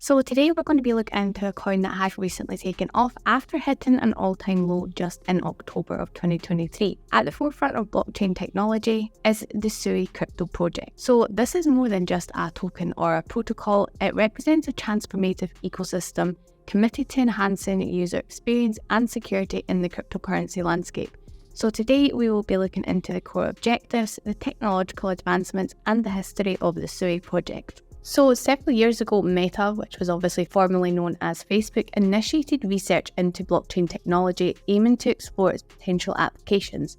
So today we're going to be looking into a coin that has recently taken off after hitting an all-time low just in October of 2023. At the forefront of blockchain technology is the SUI crypto project. So this is more than just a token or a protocol. It represents a transformative ecosystem committed to enhancing user experience and security in the cryptocurrency landscape. So today we will be looking into the core objectives, the technological advancements, and the history of the SUI project. So several years ago, Meta, which was obviously formerly known as Facebook, initiated research into blockchain technology aiming to explore its potential applications.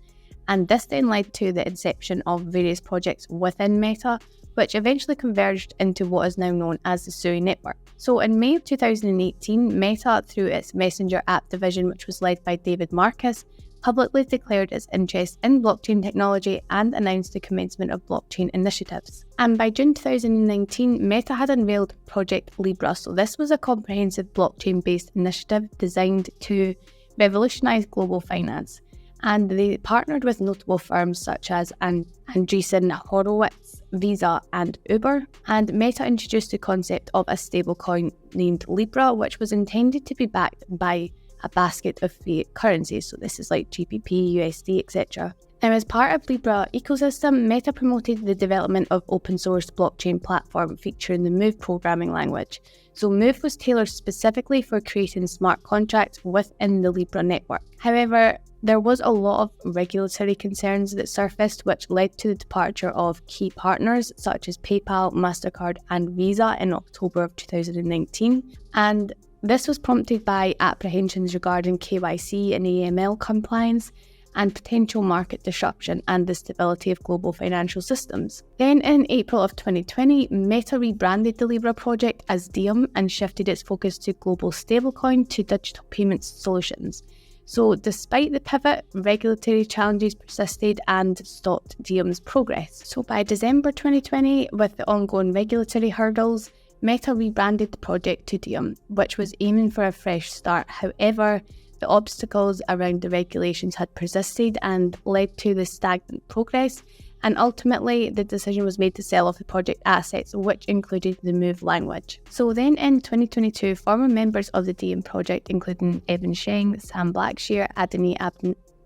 And this then led to the inception of various projects within Meta, which eventually converged into what is now known as the SUI network. So in May of 2018, Meta, through its Messenger app division, which was led by David Marcus, publicly declared its interest in blockchain technology and announced the commencement of blockchain initiatives. And by June 2019, Meta had unveiled Project Libra. So this was a comprehensive blockchain-based initiative designed to revolutionize global finance. And they partnered with notable firms such as Andreessen Horowitz, Visa, and Uber. And Meta introduced the concept of a stablecoin named Libra, which was intended to be backed by a basket of fiat currencies. So this is like GBP, USD, etc. Now, as part of Libra ecosystem, Meta promoted the development of open source blockchain platform featuring the Move programming language. So Move was tailored specifically for creating smart contracts within the Libra network. However, there was a lot of regulatory concerns that surfaced, which led to the departure of key partners such as PayPal, MasterCard, and Visa in October of 2019. And this was prompted by apprehensions regarding KYC and AML compliance and potential market disruption and the stability of global financial systems. Then in April of 2020, Meta rebranded the Libra project as Diem and shifted its focus to global stablecoin to digital payments solutions. So despite the pivot, regulatory challenges persisted and stopped Diem's progress. So by December 2020, with the ongoing regulatory hurdles, Meta rebranded the project to Diem, which was aiming for a fresh start. However, the obstacles around the regulations had persisted and led to the stagnant progress, and ultimately the decision was made to sell off the project assets, which included the Move language. So then in 2022, former members of the Diem project, including Evan Sheng, Sam Blackshear, Adani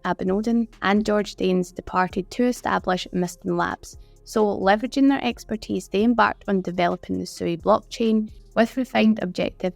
Abinodin, and George Daines, departed to establish Miston Labs. So leveraging their expertise, they embarked on developing the SUI blockchain with refined objectives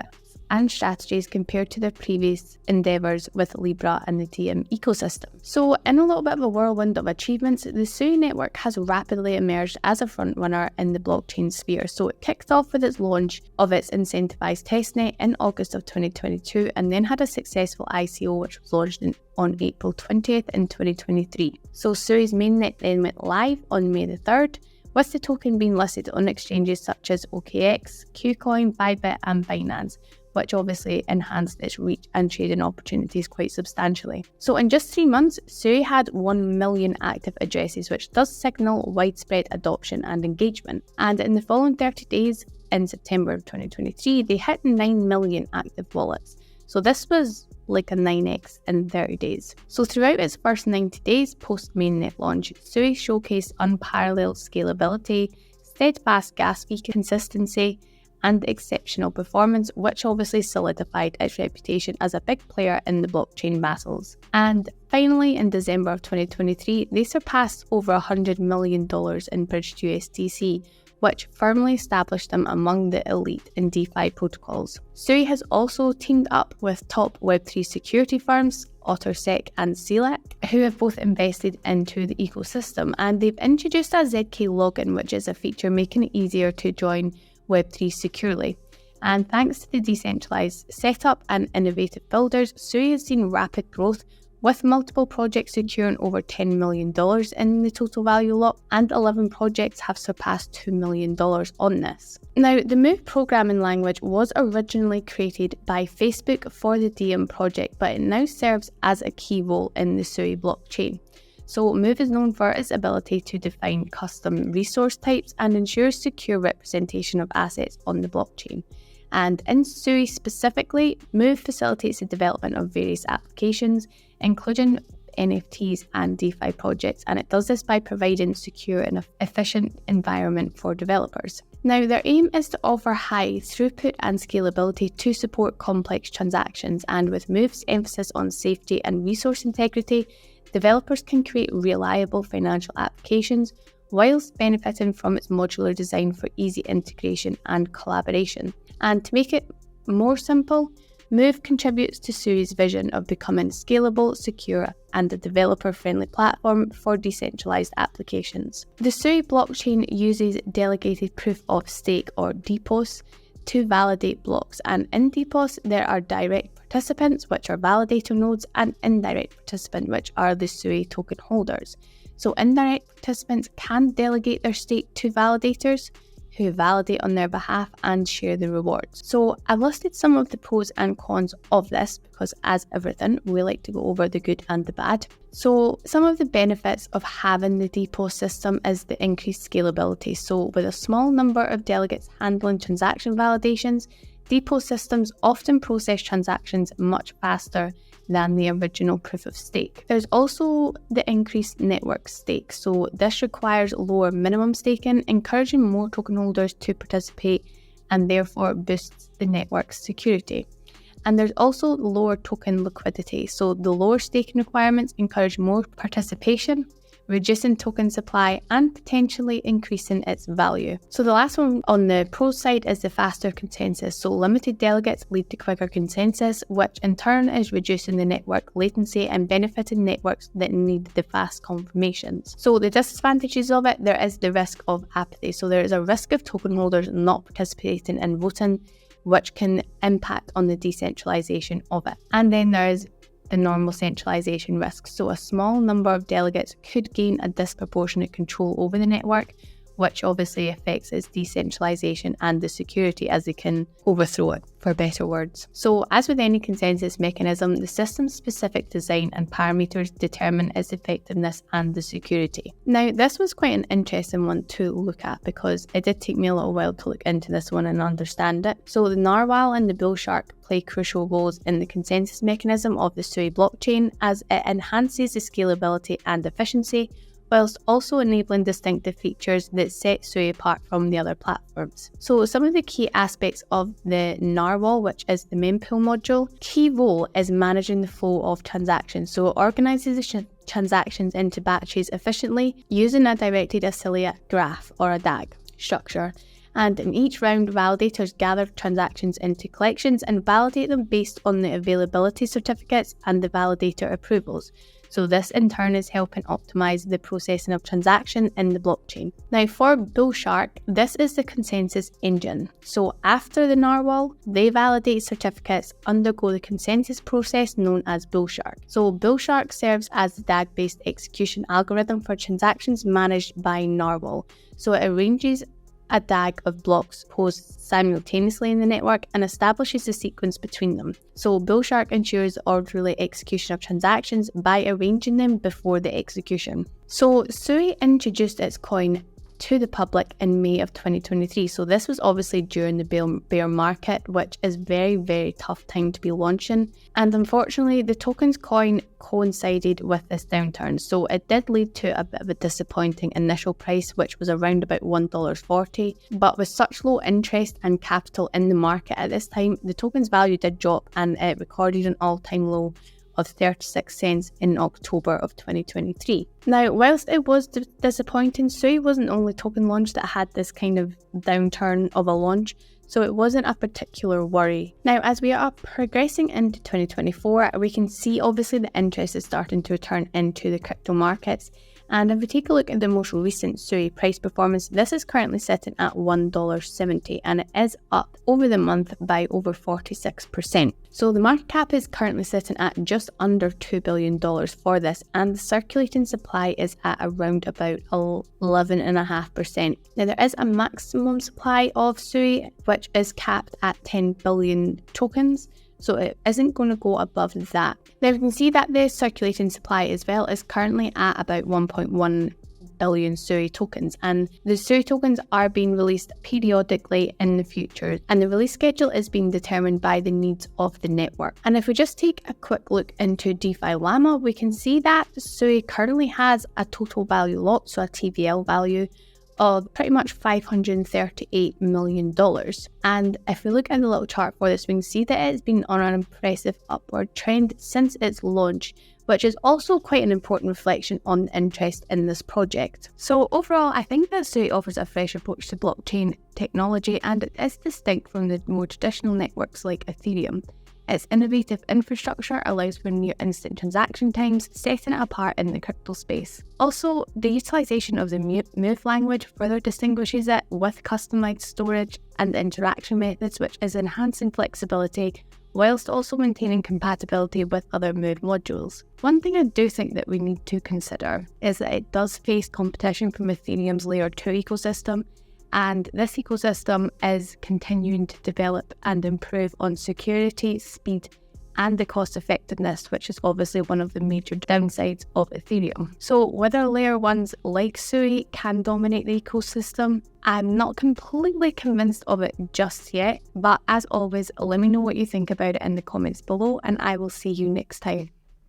and strategies compared to their previous endeavours with Libra and the Diem ecosystem. So in a little bit of a whirlwind of achievements, the SUI network has rapidly emerged as a frontrunner in the blockchain sphere. So it kicked off with its launch of its incentivised testnet in August of 2022 and then had a successful ICO which was launched on April 20th in 2023. So SUI's mainnet then went live on May the 3rd, with the token being listed on exchanges such as OKX, KuCoin, Bybit and Binance, which obviously enhanced its reach and trading opportunities quite substantially. So in just 3 months, SUI had 1 million active addresses, which does signal widespread adoption and engagement. And in the following 30 days, in September of 2023, they hit 9 million active wallets. So this was like a 9x in 30 days. So throughout its first 90 days post-mainnet launch, SUI showcased unparalleled scalability, steadfast gas fee consistency, and exceptional performance, which obviously solidified its reputation as a big player in the blockchain battles. And finally, in December of 2023, they surpassed over $100 million in bridged USDC, which firmly established them among the elite in DeFi protocols. SUI has also teamed up with top Web3 security firms, OtterSec and CLEC, who have both invested into the ecosystem, and they've introduced a ZK login, which is a feature making it easier to join Web3 securely. And thanks to the decentralized setup and innovative builders, SUI has seen rapid growth, with multiple projects securing over $10 million in the total value lock, and 11 projects have surpassed $2 million on this. Now, the Move programming language was originally created by Facebook for the Diem project, but it now serves as a key role in the SUI blockchain. So Move is known for its ability to define custom resource types and ensures secure representation of assets on the blockchain. And in SUI specifically, Move facilitates the development of various applications, including NFTs and DeFi projects, and it does this by providing secure and efficient environment for developers. Now, their aim is to offer high throughput and scalability to support complex transactions, and with Move's emphasis on safety and resource integrity, developers can create reliable financial applications whilst benefiting from its modular design for easy integration and collaboration. And to make it more simple, Move contributes to SUI's vision of becoming scalable, secure, and a developer-friendly platform for decentralized applications. The SUI blockchain uses delegated proof of stake, or DPoS, to validate blocks, and in DPoS there are direct participants, which are validator nodes, and indirect participants, which are the SUI token holders. So indirect participants can delegate their stake to validators, who validate on their behalf and share the rewards. So I've listed some of the pros and cons of this because, as everything, we like to go over the good and the bad. So some of the benefits of having the DPoS system is the increased scalability. So with a small number of delegates handling transaction validations, DPoS systems often process transactions much faster than the original proof of stake. There's also the increased network stake. So this requires lower minimum staking, encouraging more token holders to participate and therefore boosts the network's security. And there's also lower token liquidity. So the lower staking requirements encourage more participation, reducing token supply and potentially increasing its value. So the last one on the pro side is the faster consensus. So limited delegates lead to quicker consensus, which in turn is reducing the network latency and benefiting networks that need the fast confirmations. So the disadvantages of it, there is the risk of apathy. So there is a risk of token holders not participating in voting, which can impact on the decentralization of it. And then there's the normal centralization risk. So a small number of delegates could gain a disproportionate control over the network, which obviously affects its decentralization and the security, as they can overthrow it, for better words. So as with any consensus mechanism, the system's specific design and parameters determine its effectiveness and the security. Now, this was quite an interesting one to look at because it did take me a little while to look into this one and understand it. So the narwhal and the bull shark play crucial roles in the consensus mechanism of the SUI blockchain, as it enhances the scalability and efficiency, whilst also enabling distinctive features that set SUI apart from the other platforms. So some of the key aspects of the narwhal, which is the mempool module, key role is managing the flow of transactions. So it organizes the transactions into batches efficiently using a directed affiliate graph, or a DAG structure. And in each round, validators gather transactions into collections and validate them based on the availability certificates and the validator approvals. So this in turn is helping optimize the processing of transactions in the blockchain. Now for Bull Shark, this is the consensus engine. So after the narwhal, they validate certificates, undergo the consensus process known as Bull Shark. So Bull Shark serves as the DAG-based execution algorithm for transactions managed by narwhal. So it arranges a DAG of blocks posed simultaneously in the network and establishes a sequence between them. So Bull Shark ensures the orderly execution of transactions by arranging them before the execution. So SUI introduced its coin to the public in May of 2023. So this was obviously during the bear market, which is very, very tough time to be launching. And unfortunately, the token's coin coincided with this downturn. So it did lead to a bit of a disappointing initial price, which was around about $1.40. But with such low interest and capital in the market at this time, the token's value did drop and it recorded an all-time low of 36 cents in October of 2023. Now, whilst it was disappointing, SUI wasn't the only token launch that had this kind of downturn of a launch, so it wasn't a particular worry. Now, as we are progressing into 2024, we can see obviously the interest is starting to return into the crypto markets. And if we take a look at the most recent SUI price performance, this is currently sitting at $1.70 and it is up over the month by over 46%. So the market cap is currently sitting at just under $2 billion for this, and the circulating supply is at around about 11.5%. Now there is a maximum supply of SUI which is capped at 10 billion tokens. So it isn't going to go above that. Now we can see that the circulating supply as well is currently at about 1.1 billion SUI tokens, and the SUI tokens are being released periodically in the future, and the release schedule is being determined by the needs of the network. And if we just take a quick look into DeFi Llama, we can see that SUI currently has a total value locked, so a TVL value, of pretty much $538 million. And if we look at the little chart for this, we can see that it's been on an impressive upward trend since its launch, which is also quite an important reflection on interest in this project. So overall, I think that SUI offers a fresh approach to blockchain technology, and it is distinct from the more traditional networks like Ethereum. Its innovative infrastructure allows for near instant transaction times, setting it apart in the crypto space. Also, the utilization of the Move language further distinguishes it with customized storage and interaction methods, which is enhancing flexibility whilst also maintaining compatibility with other Move modules. One thing I do think that we need to consider is that it does face competition from Ethereum's Layer 2 ecosystem, and this ecosystem is continuing to develop and improve on security, speed, and the cost effectiveness, which is obviously one of the major downsides of Ethereum. So whether layer ones like SUI can dominate the ecosystem, I'm not completely convinced of it just yet, but as always, let me know what you think about it in the comments below, and I will see you next time.